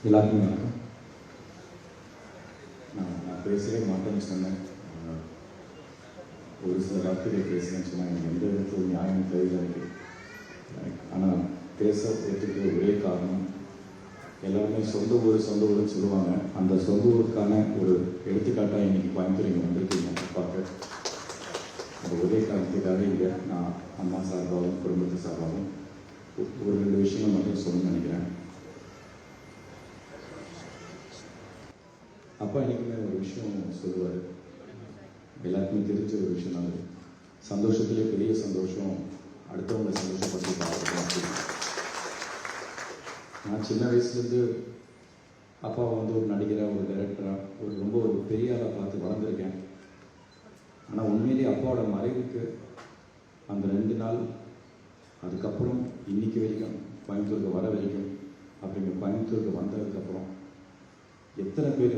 எல்லாருக்கும் வணக்கம். நான் பேசவே மாட்டேன்னு சொன்னேன். ஒரு சில வார்த்தைகள் பேசுகிறேன்னு சொன்னால் எனக்கு எந்த விதத்தில் நியாயம் தெரியல எனக்கு. ஆனால் பேசுறதுக்கு ஒரே காரணம், எல்லாருமே சொந்த ஊருன்னு சொல்லுவாங்க. அந்த சொந்த ஊருக்கான ஒரு எடுத்துக்காட்டாக இன்றைக்கி கோயம்புத்தூர் இங்கே வந்திருக்கீங்க பார்க்க. அந்த ஒரே காரணத்துக்காக இங்கே நான் அம்மா சார்பாகவும் குடும்பத்து சார்பாகவும் ஒரு 2 விஷயங்கள் மட்டும் சொல்லணும்னு நினைக்கிறேன். அப்பா என்றைக்குமே ஒரு விஷயம் சொல்லுவார், எல்லாருக்குமே தெரிஞ்ச ஒரு விஷயம் தான். சந்தோஷத்துலேயே பெரிய சந்தோஷம் அடுத்தவங்களை சந்தோஷப்படுத்தி பார்க்கணும். நான் சின்ன வயசுலேருந்து அப்பாவை ஒரு நடிகராக, ஒரு டைரக்டராக, ரொம்ப ஒரு பெரிய ஆளாக பார்த்து வளர்ந்துருக்கேன். ஆனால் உண்மையிலேயே அப்பாவோட மறைவுக்கு அந்த 2 நாள், அதுக்கப்புறம் இன்னைக்கு வரைக்கும் கோயம்புத்தூருக்கு வர வரைக்கும், அப்படிங்கிற கோயம்புத்தூருக்கு வந்ததுக்கப்புறம் எத்தனை பேர்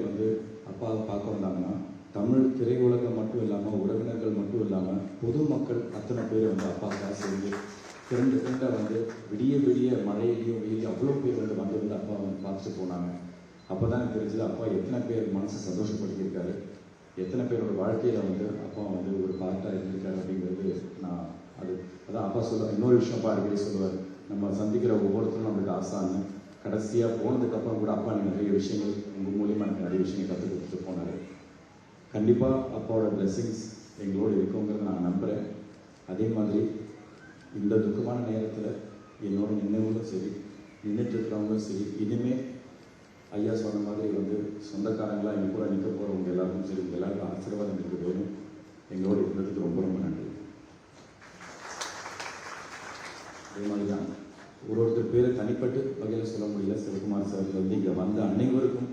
அப்பாவை பார்க்க வந்தாங்கன்னா, தமிழ் திரையுலகம் மட்டும் இல்லாமல், உறவினர்கள் மட்டும் இல்லாமல், பொதுமக்கள் அத்தனை பேர் அப்பாவுக்காக சேர்ந்து திரண்டாக விடிய விடிய மழையிலையும் வெயிலையும் அவ்வளோ பேர் வந்து அப்பா பார்த்துட்டு போனாங்க. அப்போ தான் எனக்கு தெரிஞ்சது அப்பா எத்தனை பேர் மனசை சந்தோஷப்படுத்தியிருக்காரு, எத்தனை பேரோட வாழ்க்கையில் அப்பா ஒரு பார்ட்டாக இருந்திருக்காரு அப்படிங்கிறது. நான் அதான் அப்பா சொல்ல இன்னொரு விஷயம் அப்பா அடிக்கடி சொல்லுவார், நம்ம சந்திக்கிற ஒவ்வொருத்தரும் நம்மளுக்கு ஆசான்னு. கடைசியாக போனதுக்கப்புறம் கூட அப்பா எனக்கு நிறைய விஷயங்கள் உங்கள் மூலியமாக எனக்கு நிறைய விஷயங்கள் கற்றுக் கொடுத்துட்டு போனார். கண்டிப்பாக அப்பாவோட பிளெஸிங்ஸ் எங்களோடு இருக்குங்கிறத நான் நம்புகிறேன். அதே மாதிரி இந்த துக்கமான நேரத்தில் என்னோட நினைவுகளும் சரி, நின்றுட்டுருக்கிறவங்களும் சரி, இனிமேல் ஐயா சொன்ன மாதிரி சொந்தக்காரங்களாக எங்கள் கூட நிற்க போகிறவங்க எல்லாருக்கும் சரி, எல்லாருக்கும் ஆசீர்வாதம் எனக்கு வேணும். எங்களோடு இருக்கிறதுக்கு ரொம்ப ரொம்ப நன்றி. அதே மாதிரி தான் ஒருத்தர் பேரை தனிப்பட்டு வகையில் சொல்ல முடியல. சிவகுமார் சார் இங்கே வந்த அனைவருக்கும்,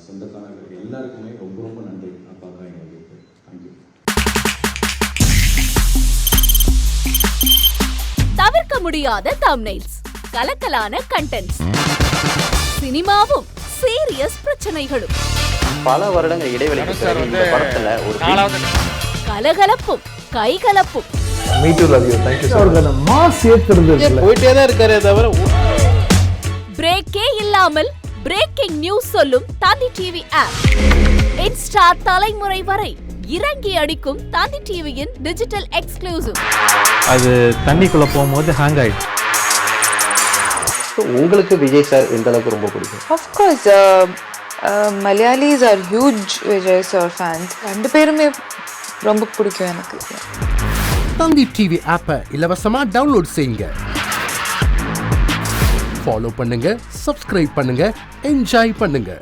சொந்தக்காரர்கள் எல்லாருக்குமே ரொம்ப ரொம்ப நன்றி. அப்பாக்கா எங்களுக்கு தேங்க்யூ. தவிர்க்க முடியாத தம்ப்நெயில்ஸ், கலக்கலான கண்டென்ட்ஸ், சினிமாவும் சீரியஸ் பிரச்சனைகளும், பல வருடங்கள் இடைவெளிக்கு பிறகு இந்த படத்துல ஒரு கலகலப்பும் கைகலப்பும், போயிட்டே தான் இருக்காரே தவிர பிரேக்கே இல்லாமல் பிரேக்கிங் நியூஸ் சொல்லும் தந்தி டிவி ஆப். இன்ஸ்டா தலைமுறை வரை இறங்கி அடிக்கும் தந்தி டிவியின் டிஜிட்டல் எக்ஸ்க்ளூசிவ். அது தண்ணிக்குள்ள போகும்போது ஹேங் ஆயிடுச்சு. உங்களுக்கு விஜய் சார் எந்த அளவுக்கு ரொம்ப பிடிக்கும்? Of course, Malayalis are huge Vijay sir fans. 2 பேருமே ரொம்ப பிடிக்கும் எனக்கு. தந்தி டிவி ஆப்பை இலவசமா டவுன்லோட் செய்யுங்க. ஃபாலோ பண்ணுங்க, சப்ஸ்கிரைப் பண்ணுங்க, என்ஜாய் பண்ணுங்க.